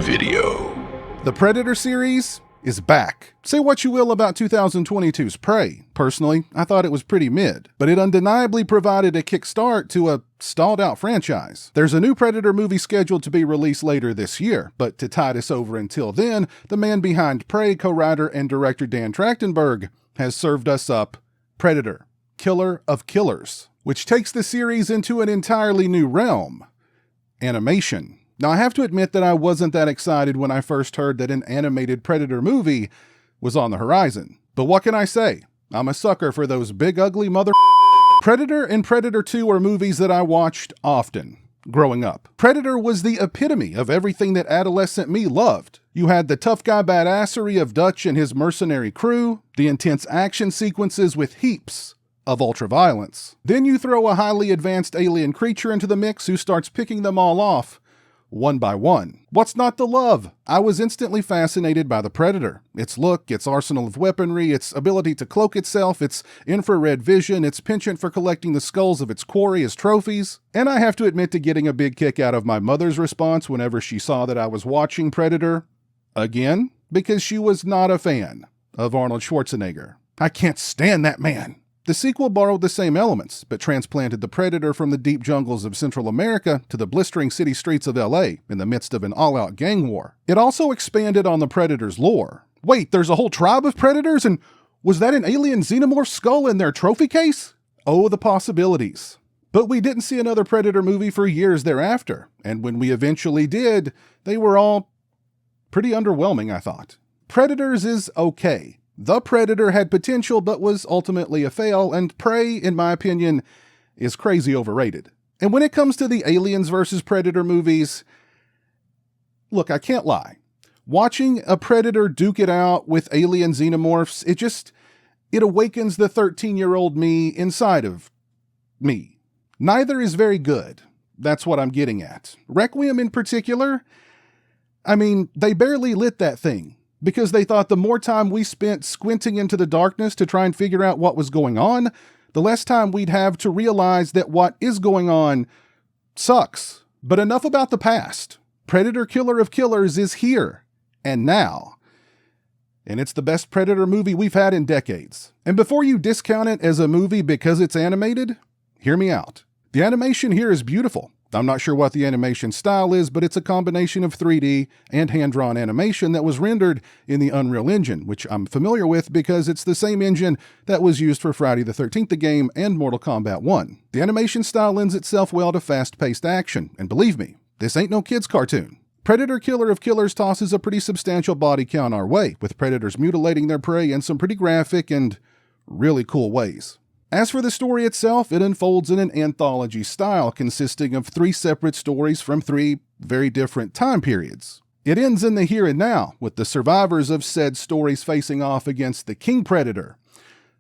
video. The Predator series is back. Say what you will about 2022's Prey. Personally, I thought it was pretty mid, but it undeniably provided a kickstart to a stalled-out franchise. There's a new Predator movie scheduled to be released later this year, but to tide us over until then, the man behind Prey, co-writer and director Dan Trachtenbeg, has served us up Predator, Killer of Killers, which takes the series into an entirely new realm: animation. Now, I have to admit that I wasn't that excited when I first heard that an animated Predator movie was on the horizon. But what can I say? I'm a sucker for those big ugly mother... Predator and Predator 2 are movies that I watched often growing up. Predator was the epitome of everything that adolescent me loved. You had the tough guy badassery of Dutch and his mercenary crew, the intense action sequences with heaps of ultraviolence. Then you throw a highly advanced alien creature into the mix who starts picking them all off one by one. What's not to love? I was instantly fascinated by the Predator. Its look, its arsenal of weaponry, its ability to cloak itself, its infrared vision, its penchant for collecting the skulls of its quarry as trophies. And I have to admit to getting a big kick out of my mother's response whenever she saw that I was watching Predator again, because she was not a fan of Arnold Schwarzenegger. I can't stand that man. The sequel borrowed the same elements, but transplanted the Predator from the deep jungles of Central America to the blistering city streets of LA in the midst of an all-out gang war. It also expanded on the Predator's lore. Wait, there's a whole tribe of Predators, and was that an alien xenomorph skull in their trophy case? Oh, the possibilities. But we didn't see another Predator movie for years thereafter, and when we eventually did, they were all pretty underwhelming, I thought. Predators is okay. The Predator had potential but was ultimately a fail, and Prey, in my opinion, is crazy overrated. And when it comes to the Aliens vs. Predator movies, look, I can't lie. Watching a Predator duke it out with alien xenomorphs, it awakens the 13-year-old me inside of me. Neither is very good. That's what I'm getting at. Requiem in particular, they barely lit that thing, because they thought the more time we spent squinting into the darkness to try and figure out what was going on, the less time we'd have to realize that what is going on sucks. But enough about the past. Predator Killer of Killers is here and now. And it's the best Predator movie we've had in decades. And before you discount it as a movie because it's animated, hear me out. The animation here is beautiful. I'm not sure what the animation style is, but it's a combination of 3D and hand-drawn animation that was rendered in the Unreal Engine, which I'm familiar with because it's the same engine that was used for Friday the 13th the game and Mortal Kombat 1. The animation style lends itself well to fast-paced action, and believe me, this ain't no kid's cartoon. Predator Killer of Killers tosses a pretty substantial body count our way, with predators mutilating their prey in some pretty graphic and really cool ways. As for the story itself, it unfolds in an anthology style consisting of 3 separate stories from 3 very different time periods. It ends in the here and now, with the survivors of said stories facing off against the King Predator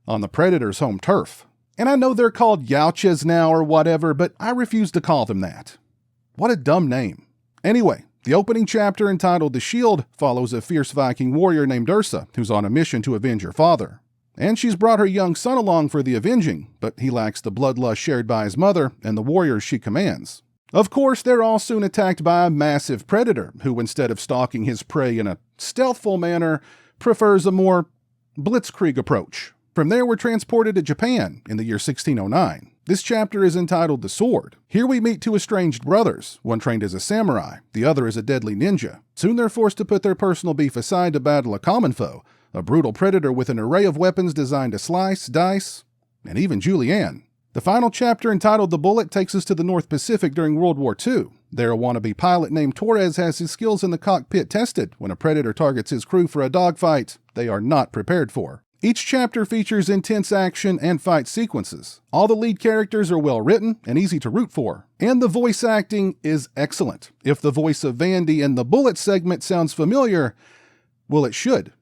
on the Predator's home turf. And I know they're called Yautjas now or whatever, but I refuse to call them that. What a dumb name. Anyway, the opening chapter, entitled The Shield, follows a fierce Viking warrior named Ursa, who's on a mission to avenge her father. And she's brought her young son along for the avenging, but he lacks the bloodlust shared by his mother and the warriors she commands. Of course, they're all soon attacked by a massive predator, who instead of stalking his prey in a stealthful manner, prefers a more blitzkrieg approach. From there, we're transported to Japan in the year 1609. This chapter is entitled The Sword. Here we meet 2 estranged brothers, one trained as a samurai, the other as a deadly ninja. Soon they're forced to put their personal beef aside to battle a common foe, a brutal predator with an array of weapons designed to slice, dice, and even Julianne. The final chapter, entitled The Bullet, takes us to the North Pacific during World War II. There, a wannabe pilot named Torres has his skills in the cockpit tested when a predator targets his crew for a dogfight they are not prepared for. Each chapter features intense action and fight sequences. All the lead characters are well written and easy to root for. And the voice acting is excellent. If the voice of Vandy in the Bullet segment sounds familiar, well, it should.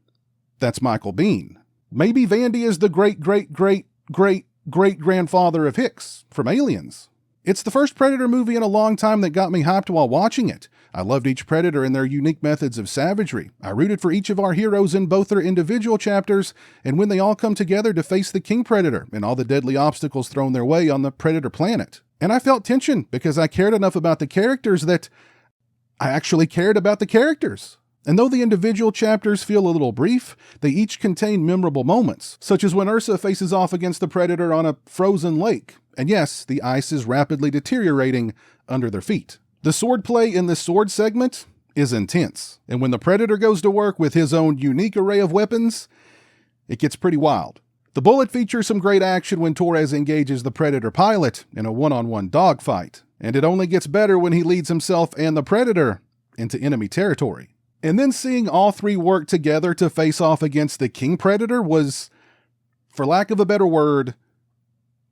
That's Michael Biehn. Maybe Vandy is the great-great-great-great-great-grandfather of Hicks from Aliens. It's the first Predator movie in a long time that got me hyped while watching it. I loved each Predator and their unique methods of savagery. I rooted for each of our heroes in both their individual chapters, and when they all come together to face the King Predator and all the deadly obstacles thrown their way on the Predator planet. And I felt tension because I cared enough about the characters that I actually cared about the characters. And though the individual chapters feel a little brief, they each contain memorable moments, such as when Ursa faces off against the Predator on a frozen lake. And yes, the ice is rapidly deteriorating under their feet. The swordplay in this sword segment is intense. And when the Predator goes to work with his own unique array of weapons, it gets pretty wild. The Bullet features some great action when Torres engages the Predator pilot in a one-on-one dogfight. And it only gets better when he leads himself and the Predator into enemy territory. And then seeing all three work together to face off against the King Predator was, for lack of a better word,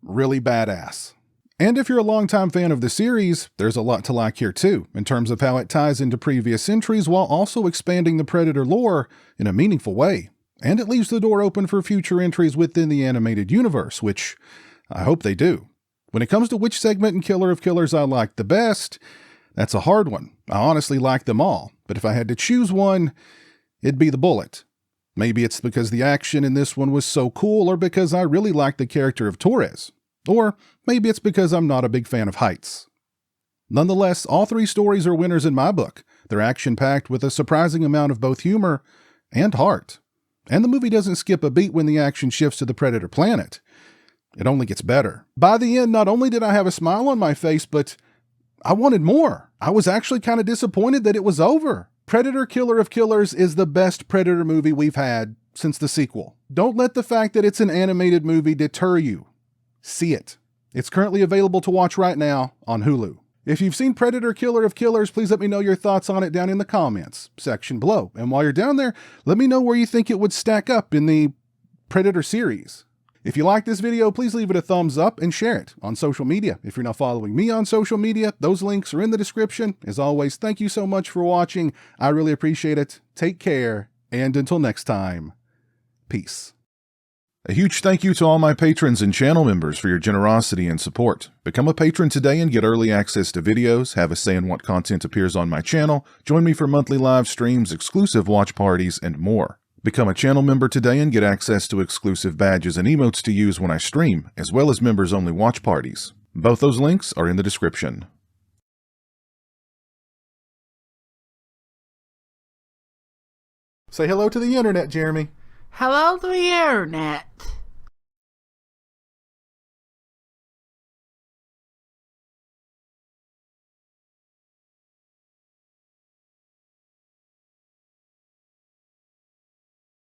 really badass. And if you're a longtime fan of the series, there's a lot to like here too, in terms of how it ties into previous entries while also expanding the Predator lore in a meaningful way. And it leaves the door open for future entries within the animated universe, which I hope they do. When it comes to which segment in Killer of Killers I like the best, that's a hard one. I honestly like them all, but if I had to choose one, it'd be the Bullet. Maybe it's because the action in this one was so cool, or because I really like the character of Torres. Or maybe it's because I'm not a big fan of heights. Nonetheless, all three stories are winners in my book. They're action-packed with a surprising amount of both humor and heart. And the movie doesn't skip a beat when the action shifts to the Predator planet. It only gets better. By the end, not only did I have a smile on my face, but I wanted more. I was actually kind of disappointed that it was over. Predator Killer of Killers is the best Predator movie we've had since the sequel. Don't let the fact that it's an animated movie deter you. See it. It's currently available to watch right now on Hulu. If you've seen Predator Killer of Killers, please let me know your thoughts on it down in the comments section below. And while you're down there, let me know where you think it would stack up in the Predator series. If you like this video, please leave it a thumbs up and share it on social media. If you're not following me on social media, those links are in the description. As always, thank you so much for watching. I really appreciate it. Take care, and until next time, peace. A huge thank you to all my patrons and channel members for your generosity and support. Become a patron today and get early access to videos, have a say in what content appears on my channel, join me for monthly live streams, exclusive watch parties, and more. Become a channel member today and get access to exclusive badges and emotes to use when I stream, as well as members-only watch parties. Both those links are in the description. Say hello to the internet, Jeremy. Hello to the internet.